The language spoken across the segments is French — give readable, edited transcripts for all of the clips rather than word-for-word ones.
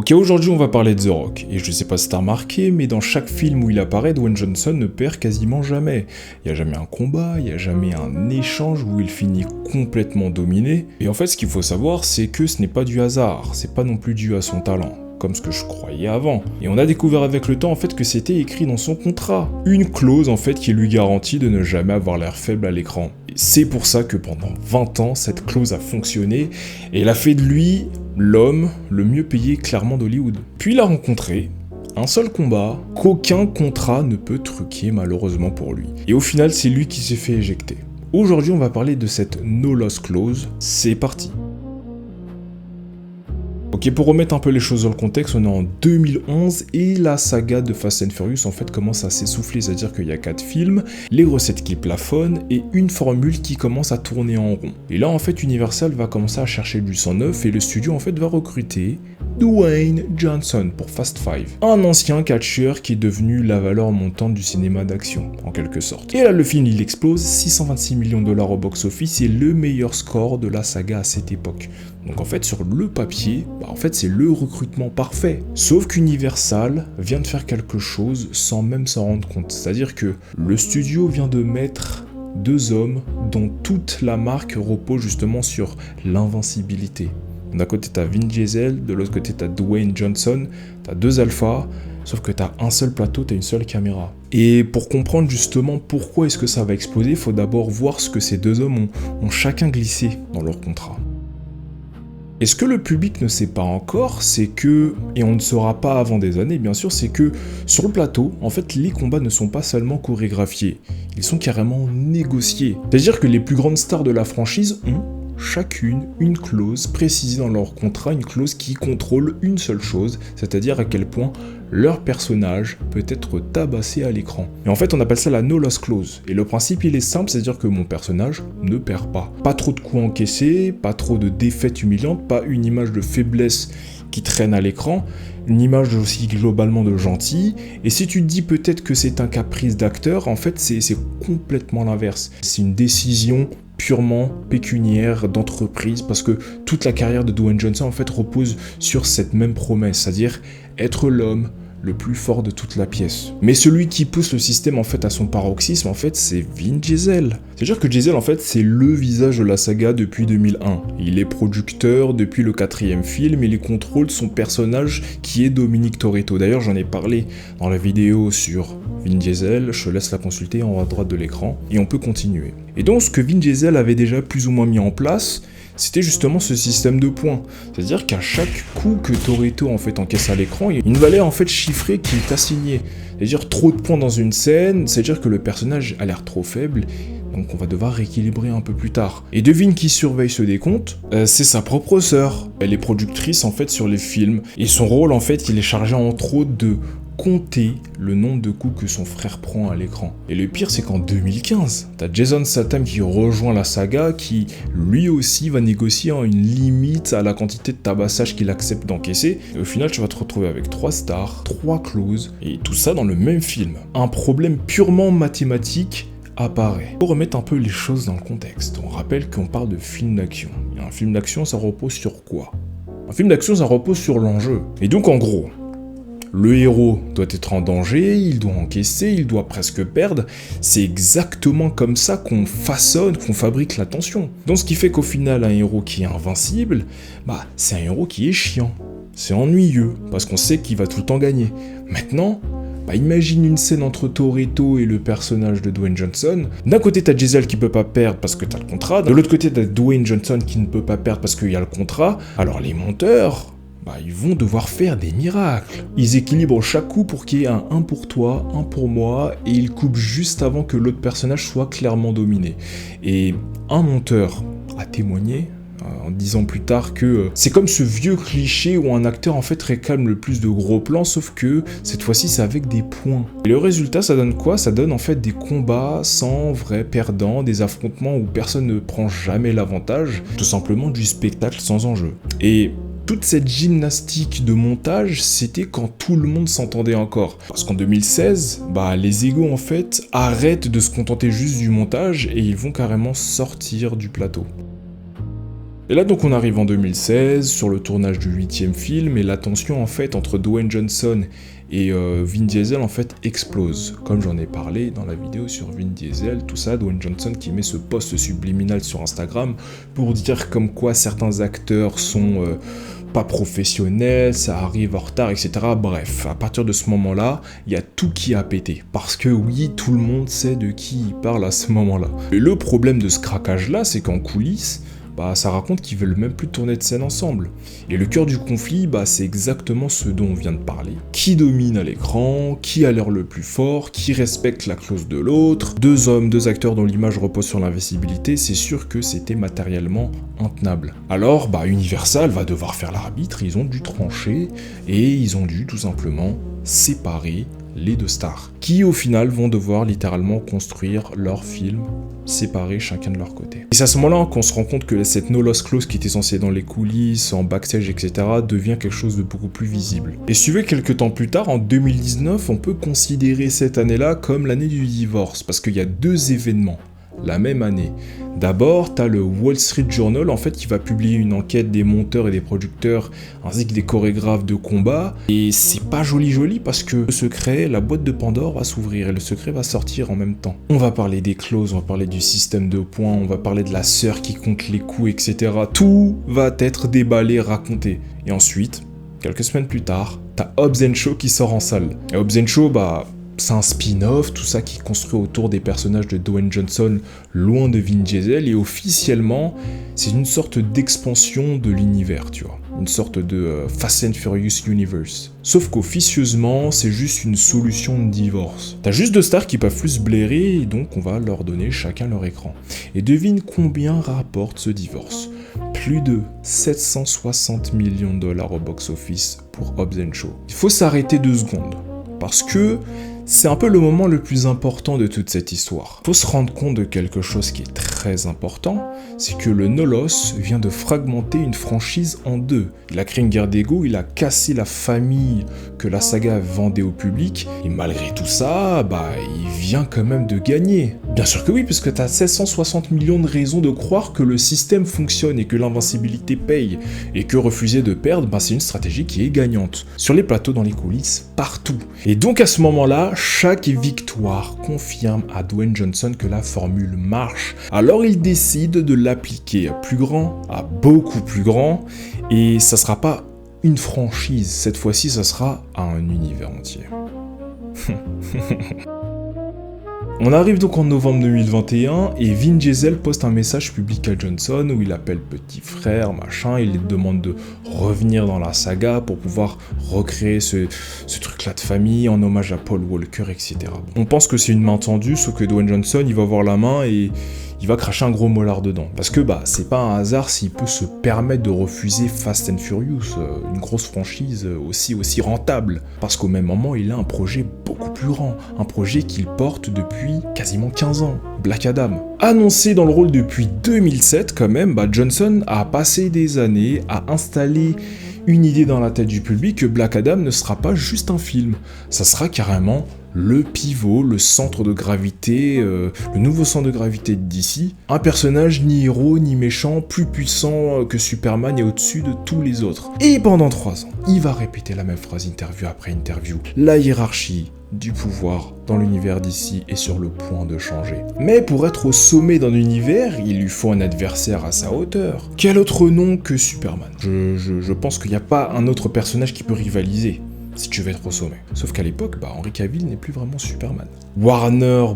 Ok, aujourd'hui on va parler de The Rock, et je sais pas si t'as remarqué, mais dans chaque film où il apparaît, Dwayne Johnson ne perd quasiment jamais. Il y a jamais un combat, il y a jamais un échange où il finit complètement dominé, et en fait ce qu'il faut savoir c'est que ce n'est pas du hasard, c'est pas non plus dû à son talent, comme ce que je croyais avant. Et on a découvert avec le temps en fait que c'était écrit dans son contrat. Une clause en fait qui lui garantit de ne jamais avoir l'air faible à l'écran. Et c'est pour ça que pendant 20 ans, cette clause a fonctionné, et elle a fait de lui l'homme le mieux payé clairement d'Hollywood. Puis il a rencontré un seul combat qu'aucun contrat ne peut truquer malheureusement pour lui. Et au final, c'est lui qui s'est fait éjecter. Aujourd'hui, on va parler de cette no loss clause. C'est parti. Ok, pour remettre un peu les choses dans le contexte, on est en 2011 et la saga de Fast and Furious en fait commence à s'essouffler, c'est-à-dire qu'il y a 4 films, les recettes qui plafonnent et une formule qui commence à tourner en rond. Et là en fait Universal va commencer à chercher du sang neuf et le studio en fait va recruter Dwayne Johnson pour Fast 5, un ancien catcheur qui est devenu la valeur montante du cinéma d'action, en quelque sorte. Et là le film il explose, 626 millions de dollars au box-office et le meilleur score de la saga à cette époque. Donc en fait sur le papier, en fait c'est le recrutement parfait. Sauf qu'Universal vient de faire quelque chose sans même s'en rendre compte. C'est-à-dire que le studio vient de mettre 2 hommes dont toute la marque repose justement sur l'invincibilité. D'un côté t'as Vin Diesel, de l'autre côté t'as Dwayne Johnson, t'as 2 alphas, sauf que t'as un seul plateau, t'as une seule caméra. Et pour comprendre justement pourquoi est-ce que ça va exploser, il faut d'abord voir ce que ces 2 hommes ont chacun glissé dans leur contrat. Et ce que le public ne sait pas encore, c'est que, et on ne saura pas avant des années bien sûr, c'est que sur le plateau, en fait les combats ne sont pas seulement chorégraphiés, ils sont carrément négociés. C'est-à-dire que les plus grandes stars de la franchise ont chacune une clause précisée dans leur contrat, une clause qui contrôle une seule chose, c'est-à-dire à quel point leur personnage peut être tabassé à l'écran. Et en fait on appelle ça la no loss clause. Et le principe il est simple, c'est-à-dire que mon personnage ne perd pas. Pas trop de coups encaissés, pas trop de défaites humiliantes, pas une image de faiblesse qui traîne à l'écran, une image aussi globalement de gentil. Et si tu te dis peut-être que c'est un caprice d'acteur, en fait c'est complètement l'inverse. C'est une décision purement pécuniaire d'entreprise parce que toute la carrière de Dwayne Johnson en fait repose sur cette même promesse, c'est-à-dire être l'homme le plus fort de toute la pièce. Mais celui qui pousse le système en fait à son paroxysme en fait c'est Vin Diesel. C'est-à-dire que Diesel en fait c'est le visage de la saga depuis 2001. Il est producteur depuis le 4e film et il contrôle son personnage qui est Dominic Toretto. D'ailleurs j'en ai parlé dans la vidéo sur Vin Diesel, je te laisse la consulter en haut à droite de l'écran et on peut continuer. Et donc ce que Vin Diesel avait déjà plus ou moins mis en place, c'était justement ce système de points. C'est-à-dire qu'à chaque coup que Toretto en fait encaisse à l'écran, il y a une valeur en fait chiffrée qui est assignée. C'est-à-dire trop de points dans une scène, c'est-à-dire que le personnage a l'air trop faible, donc on va devoir rééquilibrer un peu plus tard. Et devine qui surveille ce décompte, c'est sa propre sœur. Elle est productrice en fait sur les films, et son rôle en fait il est chargé entre autres de compter le nombre de coups que son frère prend à l'écran. Et le pire c'est qu'en 2015, t'as Jason Statham qui rejoint la saga, qui lui aussi va négocier une limite à la quantité de tabassage qu'il accepte d'encaisser. Et au final tu vas te retrouver avec 3 stars, 3 clauses, et tout ça dans le même film. Un problème purement mathématique apparaît. Pour remettre un peu les choses dans le contexte, on rappelle qu'on parle de film d'action. Et un film d'action ça repose sur quoi? Un film d'action ça repose sur l'enjeu. Et donc en gros, le héros doit être en danger, il doit encaisser, il doit presque perdre. C'est exactement comme ça qu'on façonne, qu'on fabrique la tension. Donc ce qui fait qu'au final, un héros qui est invincible, c'est un héros qui est chiant. C'est ennuyeux, parce qu'on sait qu'il va tout le temps gagner. Maintenant, imagine une scène entre Toretto et le personnage de Dwayne Johnson. D'un côté, t'as Diesel qui peut pas perdre parce que t'as le contrat. De l'autre côté, t'as Dwayne Johnson qui ne peut pas perdre parce qu'il y a le contrat. Alors les monteurs, ils vont devoir faire des miracles. Ils équilibrent chaque coup pour qu'il y ait un 1 pour toi, 1 pour moi, et ils coupent juste avant que l'autre personnage soit clairement dominé. Et un monteur a témoigné, en disant plus tard que c'est comme ce vieux cliché où un acteur en fait réclame le plus de gros plans, sauf que cette fois-ci c'est avec des points. Et le résultat ça donne quoi? Ça donne en fait des combats sans vrai perdant, des affrontements où personne ne prend jamais l'avantage, tout simplement du spectacle sans enjeu. Et toute cette gymnastique de montage, c'était quand tout le monde s'entendait encore. Parce qu'en 2016, les égos en fait arrêtent de se contenter juste du montage et ils vont carrément sortir du plateau. Et là donc on arrive en 2016, sur le tournage du 8e film, et la tension en fait entre Dwayne Johnson et Vin Diesel en fait explose. Comme j'en ai parlé dans la vidéo sur Vin Diesel, tout ça, Dwayne Johnson qui met ce post subliminal sur Instagram pour dire comme quoi certains acteurs sont pas professionnels, ça arrive en retard, etc. Bref, à partir de ce moment-là, il y a tout qui a pété. Parce que oui, tout le monde sait de qui il parle à ce moment-là. Et le problème de ce craquage-là, c'est qu'en coulisses, ça raconte qu'ils veulent même plus tourner de scène ensemble. Et le cœur du conflit, c'est exactement ce dont on vient de parler. Qui domine à l'écran, qui a l'air le plus fort, qui respecte la clause de l'autre. Deux hommes, deux acteurs dont l'image repose sur l'invincibilité, c'est sûr que c'était matériellement intenable. Alors, Universal va devoir faire l'arbitre, ils ont dû trancher, et ils ont dû tout simplement séparer les deux stars, qui au final vont devoir littéralement construire leur film séparés chacun de leur côté. Et c'est à ce moment-là qu'on se rend compte que cette no loss clause qui était censée dans les coulisses, en backstage, etc. devient quelque chose de beaucoup plus visible. Et suivez quelques temps plus tard, en 2019, on peut considérer cette année-là comme l'année du divorce, parce qu'il y a deux événements la même année. D'abord, t'as le Wall Street Journal en fait qui va publier une enquête des monteurs et des producteurs ainsi que des chorégraphes de combat, et c'est pas joli parce que le secret, la boîte de Pandore va s'ouvrir et le secret va sortir en même temps. On va parler des clauses, on va parler du système de points, on va parler de la sœur qui compte les coups, etc. Tout va être déballé, raconté. Et ensuite, quelques semaines plus tard, t'as Hobbs & Shaw qui sort en salle. Et Hobbs & Shaw, c'est un spin-off, tout ça qui est construit autour des personnages de Dwayne Johnson, loin de Vin Diesel, et officiellement, c'est une sorte d'expansion de l'univers, tu vois. Une sorte de Fast and Furious Universe. Sauf qu'officieusement, c'est juste une solution de divorce. T'as juste deux stars qui peuvent plus se blairer, et donc on va leur donner chacun leur écran. Et devine combien rapporte ce divorce. Plus de 760 millions de dollars au box-office pour Hobbs & Shaw. Il faut s'arrêter 2 secondes, parce que c'est un peu le moment le plus important de toute cette histoire. Faut se rendre compte de quelque chose qui est très important, c'est que le No Loss vient de fragmenter une franchise en deux. Il a créé une guerre d'ego, il a cassé la famille que la saga vendait au public, et malgré tout ça, il vient quand même de gagner. Bien sûr que oui, puisque t'as 760 millions de raisons de croire que le système fonctionne et que l'invincibilité paye, et que refuser de perdre, c'est une stratégie qui est gagnante. Sur les plateaux, dans les coulisses, partout. Et donc à ce moment-là, chaque victoire confirme à Dwayne Johnson que la formule marche. Alors il décide de l'appliquer à plus grand, à beaucoup plus grand, et ça sera pas une franchise, cette fois-ci ça sera un univers entier. On arrive donc en novembre 2021 et Vin Diesel poste un message public à Johnson où il appelle petit frère, machin, il lui demande de revenir dans la saga pour pouvoir recréer ce truc-là de famille en hommage à Paul Walker, etc. On pense que c'est une main tendue, sauf que Dwayne Johnson, il va voir la main et il va cracher un gros molar dedans. Parce que c'est pas un hasard s'il peut se permettre de refuser Fast and Furious, une grosse franchise aussi rentable. Parce qu'au même moment, il a un projet beaucoup plus grand, un projet qu'il porte depuis quasiment 15 ans, Black Adam. Annoncé dans le rôle depuis 2007 quand même, Johnson a passé des années à installer une idée dans la tête du public que Black Adam ne sera pas juste un film, ça sera carrément le pivot, le centre de gravité, le nouveau centre de gravité de DC. Un personnage ni héros ni méchant, plus puissant que Superman et au-dessus de tous les autres. Et pendant 3 ans, il va répéter la même phrase interview après interview. La hiérarchie du pouvoir dans l'univers DC est sur le point de changer. Mais pour être au sommet d'un univers, il lui faut un adversaire à sa hauteur. Quel autre nom que Superman ? Je pense qu'il n'y a pas un autre personnage qui peut rivaliser si tu veux être au sommet. Sauf qu'à l'époque, Henry Cavill n'est plus vraiment Superman. Warner,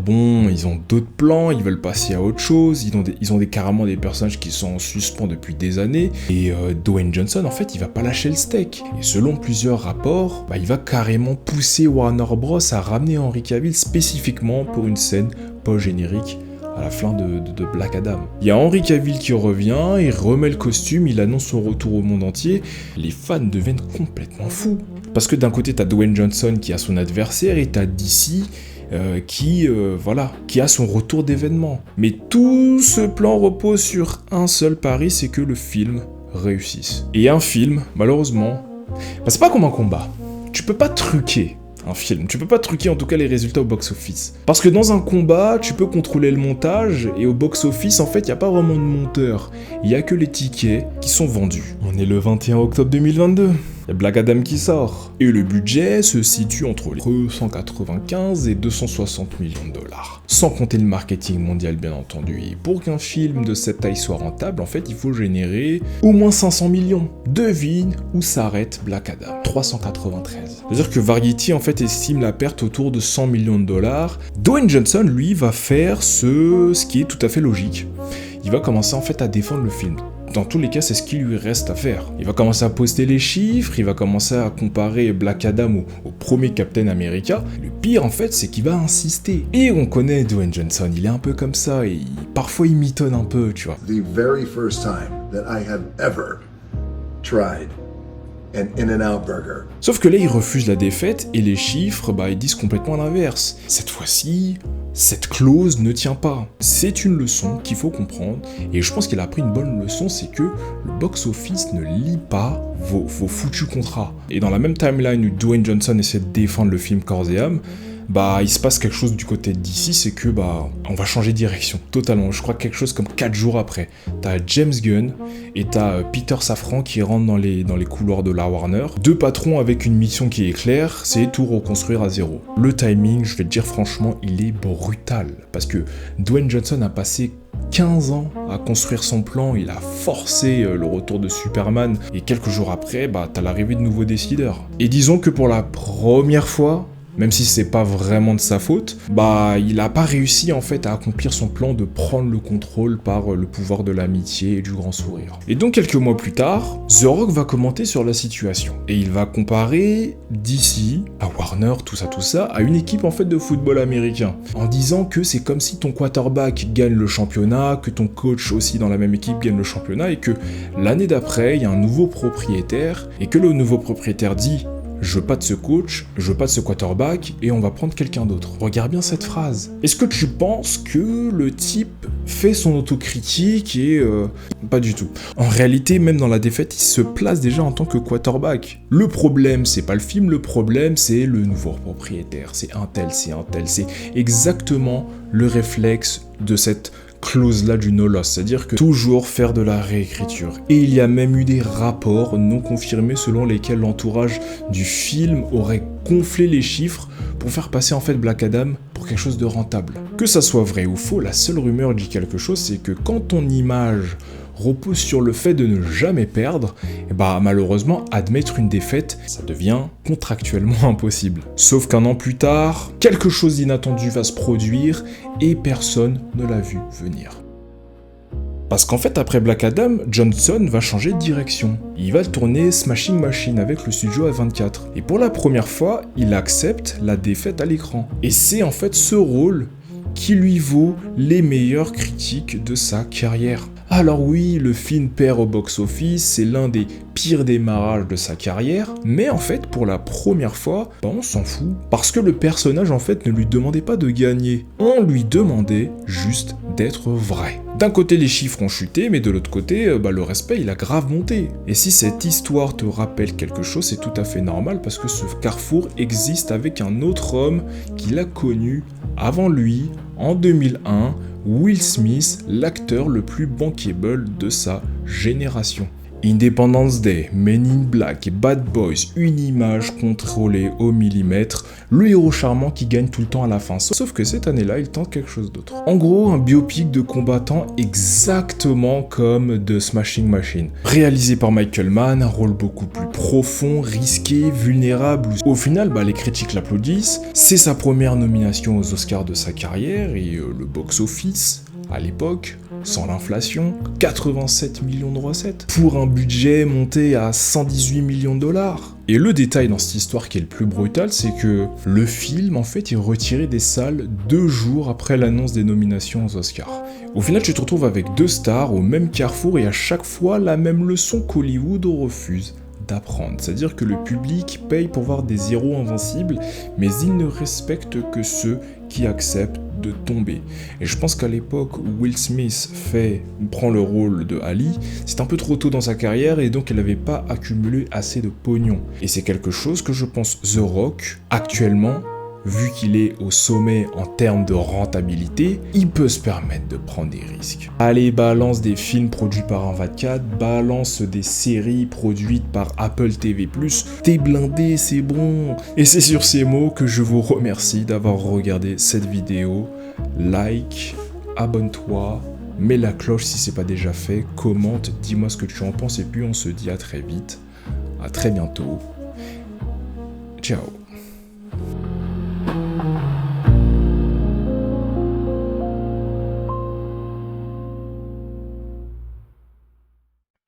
ils ont d'autres plans, ils veulent passer à autre chose, ils ont carrément des personnages qui sont en suspens depuis des années, et Dwayne Johnson, en fait, il va pas lâcher le steak. Et selon plusieurs rapports, il va carrément pousser Warner Bros. À ramener Henry Cavill spécifiquement pour une scène post-générique à la fin de Black Adam. Il y a Henry Cavill qui revient, il remet le costume, il annonce son retour au monde entier, les fans deviennent complètement fous. Parce que d'un côté, t'as Dwayne Johnson qui a son adversaire, et t'as DC qui a son retour d'événement. Mais tout ce plan repose sur un seul pari, c'est que le film réussisse. Et un film, malheureusement, c'est pas comme un combat. Tu peux pas truquer un film. Tu peux pas truquer en tout cas les résultats au box-office. Parce que dans un combat, tu peux contrôler le montage, et au box-office, en fait, il n'y a pas vraiment de monteur. Il n'y a que les tickets qui sont vendus. On est le 21 octobre 2022. Il y a Black Adam qui sort. Et le budget se situe entre 195 et 260 millions de dollars. Sans compter le marketing mondial, bien entendu. Et pour qu'un film de cette taille soit rentable, en fait, il faut générer au moins 500 millions. Devine où s'arrête Black Adam. 393. C'est-à-dire que Variety, en fait, estime la perte autour de 100 millions de dollars. Dwayne Johnson, lui, va faire ce qui est tout à fait logique. Il va commencer, en fait, à défendre le film. Dans tous les cas, c'est ce qui lui reste à faire. Il va commencer à poster les chiffres, il va commencer à comparer Black Adam au premier Captain America. Le pire, en fait, c'est qu'il va insister. Et on connaît Dwayne Johnson, il est un peu comme ça, et parfois il mitonne un peu, tu vois. The very first time that I have ever tried an In-N-Out burger. Sauf que là, il refuse la défaite, et les chiffres, ils disent complètement l'inverse. Cette fois-ci, cette clause ne tient pas. C'est une leçon qu'il faut comprendre, et je pense qu'il a appris une bonne leçon, c'est que le box-office ne lit pas vos foutus contrats. Et dans la même timeline où Dwayne Johnson essaie de défendre le film corps et âme, il se passe quelque chose du côté d'ici, c'est que on va changer de direction, totalement. Je crois que quelque chose comme 4 jours après, t'as James Gunn et t'as Peter Safran qui rentrent dans les couloirs de la Warner. Deux patrons avec une mission qui est claire, c'est tout reconstruire à zéro. Le timing, je vais te dire franchement, il est brutal, parce que Dwayne Johnson a passé 15 ans à construire son plan, il a forcé le retour de Superman, et quelques jours après, t'as l'arrivée de nouveaux décideurs. Et disons que pour la première fois, même si c'est pas vraiment de sa faute, il a pas réussi en fait à accomplir son plan de prendre le contrôle par le pouvoir de l'amitié et du grand sourire. Et donc quelques mois plus tard, The Rock va commenter sur la situation. Et il va comparer DC, à Warner, tout ça, à une équipe en fait de football américain. En disant que c'est comme si ton quarterback gagne le championnat, que ton coach aussi dans la même équipe gagne le championnat, et que l'année d'après, il y a un nouveau propriétaire, et que le nouveau propriétaire dit: je veux pas de ce coach, je veux pas de ce quarterback, et on va prendre quelqu'un d'autre. Regarde bien cette phrase. Est-ce que tu penses que le type fait son autocritique et... Pas du tout. En réalité, même dans la défaite, il se place déjà en tant que quarterback. Le problème, c'est pas le film, le problème, c'est le nouveau propriétaire. C'est un tel. C'est exactement le réflexe de cette clause-là du no-loss, c'est-à-dire que toujours faire de la réécriture. Et il y a même eu des rapports non confirmés selon lesquels l'entourage du film aurait gonflé les chiffres pour faire passer en fait Black Adam pour quelque chose de rentable. Que ça soit vrai ou faux, la seule rumeur dit quelque chose, c'est que quand ton image repose sur le fait de ne jamais perdre, malheureusement, admettre une défaite, ça devient contractuellement impossible. Sauf qu'un an plus tard, quelque chose d'inattendu va se produire et personne ne l'a vu venir. Parce qu'en fait, après Black Adam, Johnson va changer de direction. Il va tourner Smashing Machine avec le studio A24. Et pour la première fois, il accepte la défaite à l'écran. Et c'est en fait ce rôle qui lui vaut les meilleures critiques de sa carrière. Alors oui, le film perd au box-office, c'est l'un des pires démarrages de sa carrière, mais en fait, pour la première fois, on s'en fout. Parce que le personnage, en fait, ne lui demandait pas de gagner, on lui demandait juste d'être vrai. D'un côté, les chiffres ont chuté, mais de l'autre côté, le respect, il a grave monté. Et si cette histoire te rappelle quelque chose, c'est tout à fait normal, parce que ce carrefour existe avec un autre homme qui l'a connu avant lui, en 2001, Will Smith, l'acteur le plus bankable de sa génération. Independence Day, Men in Black et Bad Boys, une image contrôlée au millimètre, le héros charmant qui gagne tout le temps à la fin. Sauf que cette année-là, il tente quelque chose d'autre. En gros, un biopic de combattant exactement comme The Smashing Machine. Réalisé par Michael Mann, un rôle beaucoup plus profond, risqué, vulnérable. Au final, les critiques l'applaudissent. C'est sa première nomination aux Oscars de sa carrière et le box-office, à l'époque, sans l'inflation, 87 millions de recettes, pour un budget monté à 118 millions de dollars. Et le détail dans cette histoire qui est le plus brutal, c'est que le film, en fait, est retiré des salles 2 jours après l'annonce des nominations aux Oscars. Au final, tu te retrouves avec 2 stars au même carrefour et à chaque fois la même leçon qu'Hollywood refuse d'apprendre. C'est-à-dire que le public paye pour voir des héros invincibles, mais il ne respecte que ceux qui acceptent de tomber. Et je pense qu'à l'époque où Will Smith prend le rôle de Ali, c'est un peu trop tôt dans sa carrière et donc il n'avait pas accumulé assez de pognon. Et c'est quelque chose que je pense The Rock, actuellement, vu qu'il est au sommet en termes de rentabilité, il peut se permettre de prendre des risques. Allez, balance des films produits par un 24, balance des séries produites par Apple TV+, t'es blindé, c'est bon. Et c'est sur ces mots que je vous remercie d'avoir regardé cette vidéo. Like, abonne-toi, mets la cloche si c'est pas déjà fait, commente, dis-moi ce que tu en penses et puis on se dit à très vite, à très bientôt. Ciao.